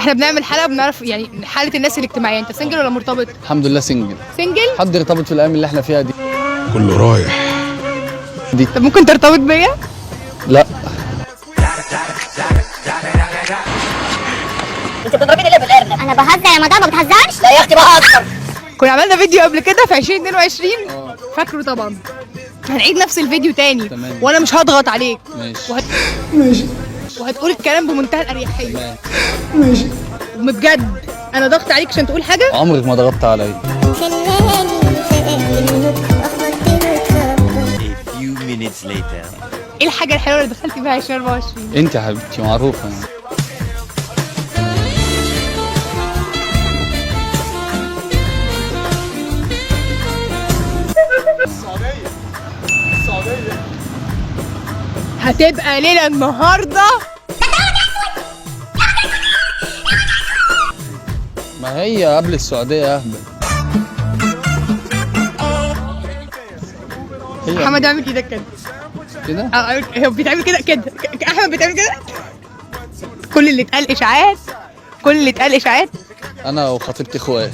احنا بنعمل حلقه بنعرف يعني حاله الناس الاجتماعيه. انت سنجل ولا مرتبط؟ الحمد لله سنجل. سنجل؟ حد يرتبط في الايام اللي احنا فيها دي؟ كله رايح. طب ممكن ترتبط بيا؟ لا. انت بتضربيني ليه بالارنب؟ انا بهزر يا مدام، ما بتهزرش؟ لا يا اختي بهزر. كنا عملنا فيديو قبل كده في 2022 فاكره طبعا. هنعيد نفس الفيديو تاني. تمام. وانا مش هضغط عليك. ماشي. ماشي. وهتقول الكلام بمنتهى الاريحيه. تمام. ماشي. بجد انا ضغط عليك عشان تقول حاجه؟ عمرك ما ضغطت عليا. A few minutes later. ايه الحاجه الحلوه اللي دخلتي بيها 2024؟ انت يا حبيبتي معروفه يعني. هتبقى ليله النهارده. ما هي قبل السعوديه اهبل. محمد اعمل ايدك كده. كده؟ هو بيتعمل كده كده. احمد بيتعمل كده. كل اللي اتقال اشاعات. كل اللي اتقال اشاعات. انا وخطيبتي اخوات.